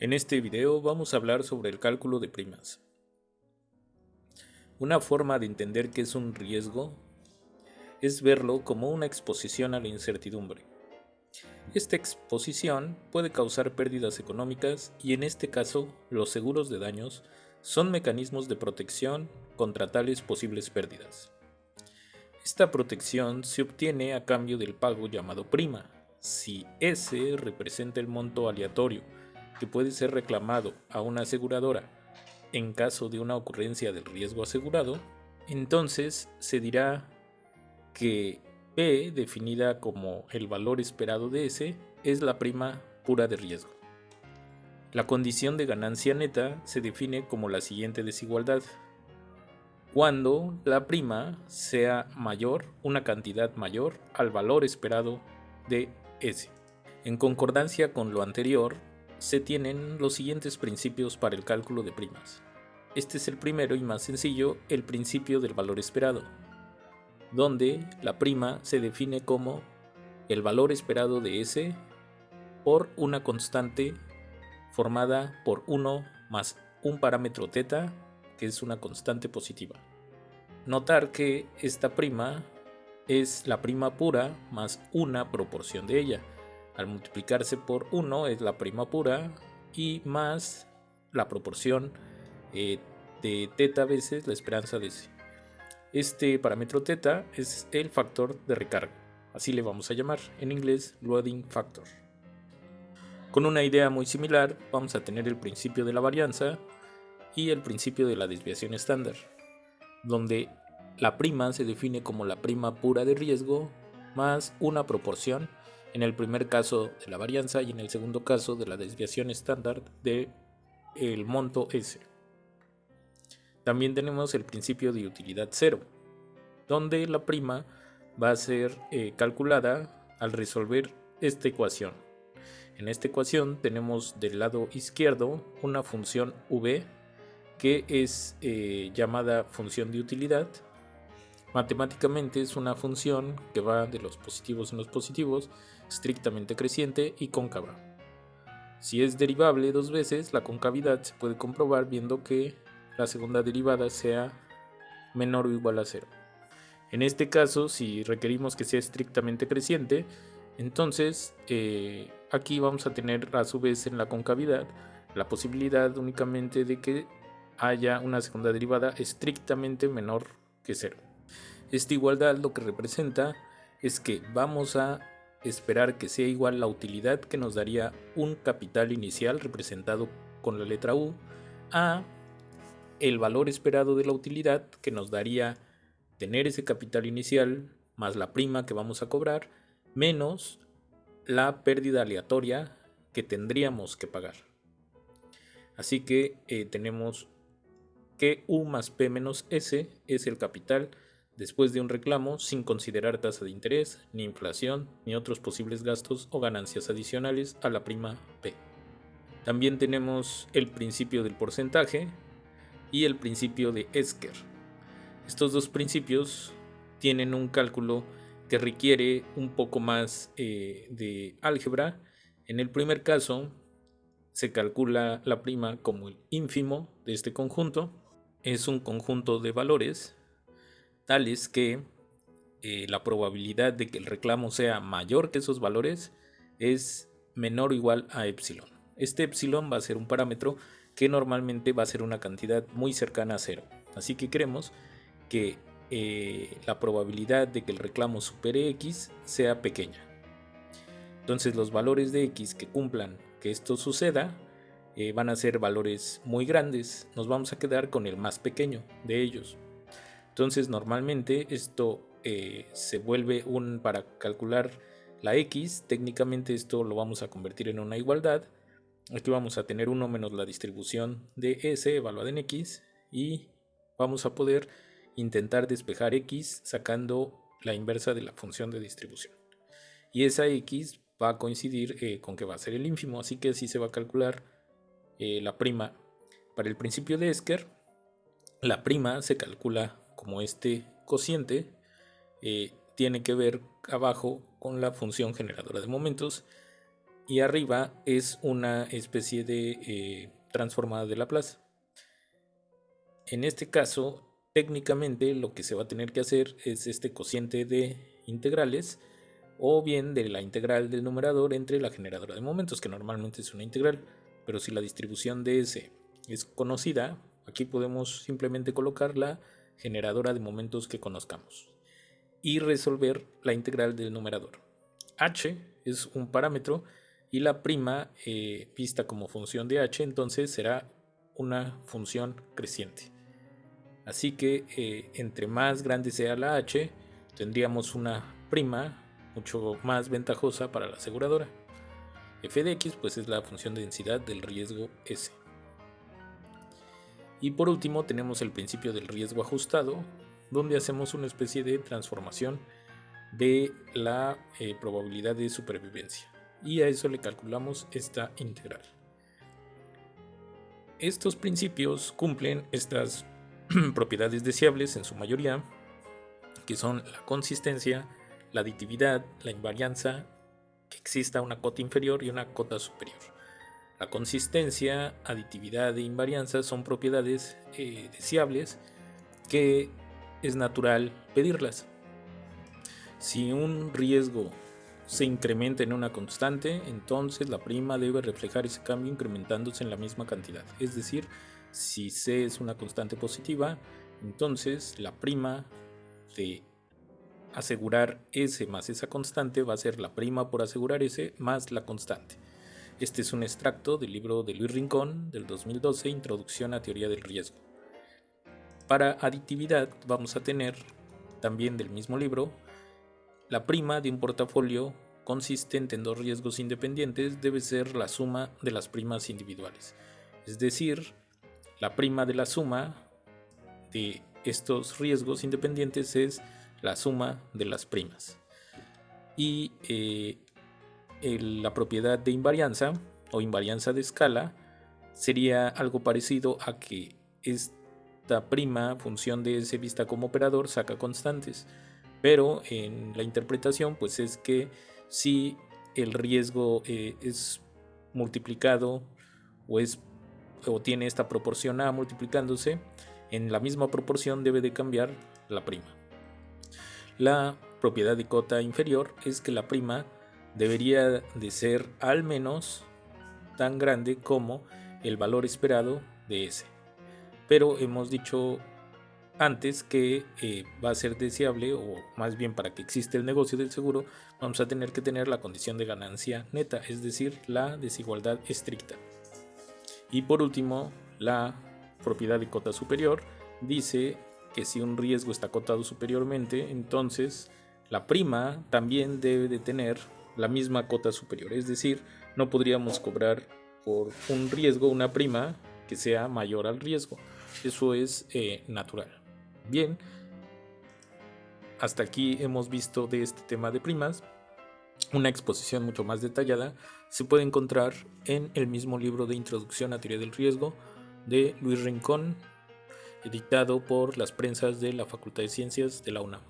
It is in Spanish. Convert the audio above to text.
En este video vamos a hablar sobre el cálculo de primas. Una forma de entender qué es un riesgo es verlo como una exposición a la incertidumbre. Esta exposición puede causar pérdidas económicas y en este caso los seguros de daños son mecanismos de protección contra tales posibles pérdidas. Esta protección se obtiene a cambio del pago llamado prima. Si S representa el monto aleatorio que puede ser reclamado a una aseguradora en caso de una ocurrencia del riesgo asegurado, entonces se dirá que P, definida como el valor esperado de S, es la prima pura de riesgo. La condición de ganancia neta se define como la siguiente desigualdad. Cuando la prima sea mayor, una cantidad mayor al valor esperado de S. En concordancia con lo anterior, se tienen los siguientes principios para el cálculo de primas. Este es el primero y más sencillo, el principio del valor esperado, donde la prima se define como el valor esperado de S por una constante formada por 1 más un parámetro θ, que es una constante positiva. Notar que esta prima es la prima pura más una proporción de ella. Al multiplicarse por 1 es la prima pura y más la proporción de θ veces la esperanza de S. Este parámetro θ es el factor de recarga, así le vamos a llamar, en inglés loading factor. Con una idea muy similar vamos a tener el principio de la varianza y el principio de la desviación estándar, donde la prima se define como la prima pura de riesgo más una proporción, en el primer caso de la varianza y en el segundo caso de la desviación estándar del monto S. También tenemos el principio de utilidad cero, donde la prima va a ser calculada al resolver esta ecuación. En esta ecuación tenemos del lado izquierdo una función v que es llamada función de utilidad. Matemáticamente es una función que va de los positivos en los positivos, estrictamente creciente y cóncava. Si es derivable dos veces, la concavidad se puede comprobar viendo que la segunda derivada sea menor o igual a 0. En este caso, si requerimos que sea estrictamente creciente, entonces aquí vamos a tener a su vez en la concavidad la posibilidad únicamente de que haya una segunda derivada estrictamente menor que 0. Esta igualdad lo que representa es que vamos a esperar que sea igual la utilidad que nos daría un capital inicial representado con la letra U a el valor esperado de la utilidad que nos daría tener ese capital inicial más la prima que vamos a cobrar menos la pérdida aleatoria que tendríamos que pagar. Así que tenemos que U más P menos S es el capital después de un reclamo sin considerar tasa de interés, ni inflación, ni otros posibles gastos o ganancias adicionales a la prima P. También tenemos el principio del porcentaje y el principio de Esker. Estos dos principios tienen un cálculo que requiere un poco más de álgebra. En el primer caso se calcula la prima como el ínfimo de este conjunto. Es un conjunto de valores tales que la probabilidad de que el reclamo sea mayor que esos valores es menor o igual a epsilon. Este epsilon va a ser un parámetro que normalmente va a ser una cantidad muy cercana a 0. Así que queremos que la probabilidad de que el reclamo supere x sea pequeña. Entonces los valores de x que cumplan que esto suceda van a ser valores muy grandes. Nos vamos a quedar con el más pequeño de ellos. Entonces normalmente esto se vuelve para calcular la x, técnicamente esto lo vamos a convertir en una igualdad. Aquí vamos a tener 1 menos la distribución de S evaluada en x y vamos a poder intentar despejar x sacando la inversa de la función de distribución. Y esa x va a coincidir con que va a ser el ínfimo, así que así se va a calcular la prima. Para el principio de Esker, la prima se calcula como este cociente tiene que ver abajo con la función generadora de momentos y arriba es una especie de transformada de Laplace. En este caso, técnicamente lo que se va a tener que hacer es este cociente de integrales, o bien de la integral del numerador entre la generadora de momentos, que normalmente es una integral, pero si la distribución de S es conocida, aquí podemos simplemente colocar la generadora de momentos que conozcamos y resolver la integral del numerador. H es un parámetro y la prima vista como función de h, entonces será una función creciente. Así que entre más grande sea la h, tendríamos una prima mucho más ventajosa para la aseguradora. F de x pues es la función de densidad del riesgo S. Y por último tenemos el principio del riesgo ajustado, donde hacemos una especie de transformación de la probabilidad de supervivencia, y a eso le calculamos esta integral. Estos principios cumplen estas propiedades deseables en su mayoría, que son la consistencia, la aditividad, la invarianza, que exista una cota inferior y una cota superior. La consistencia, aditividad e invarianza son propiedades deseables que es natural pedirlas. Si un riesgo se incrementa en una constante, entonces la prima debe reflejar ese cambio incrementándose en la misma cantidad. Es decir, si C es una constante positiva, entonces la prima de asegurar S más esa constante va a ser la prima por asegurar S más la constante. Este es un extracto del libro de Luis Rincón del 2012, Introducción a Teoría del Riesgo. Para aditividad vamos a tener también del mismo libro: la prima de un portafolio consistente en dos riesgos independientes debe ser la suma de las primas individuales. Es decir, la prima de la suma de estos riesgos independientes es la suma de las primas. Y la propiedad de invarianza o invarianza de escala sería algo parecido a que esta prima, función de S vista como operador, saca constantes. Pero en la interpretación pues es que si el riesgo es multiplicado o tiene esta proporción A multiplicándose, en la misma proporción debe de cambiar la prima. La propiedad de cota inferior es que la prima debería de ser al menos tan grande como el valor esperado de S. Pero hemos dicho antes que va a ser deseable, o más bien para que exista el negocio del seguro, vamos a tener que tener la condición de ganancia neta, es decir, la desigualdad estricta. Y por último, la propiedad de cota superior dice que si un riesgo está cotado superiormente, entonces la prima también debe de tener la misma cota superior, es decir, no podríamos cobrar por un riesgo una prima que sea mayor al riesgo. Eso es natural. Bien, hasta aquí hemos visto de este tema de primas. Una exposición mucho más detallada se puede encontrar en el mismo libro de Introducción a Teoría del Riesgo de Luis Rincón, editado por las prensas de la Facultad de Ciencias de la UNAM.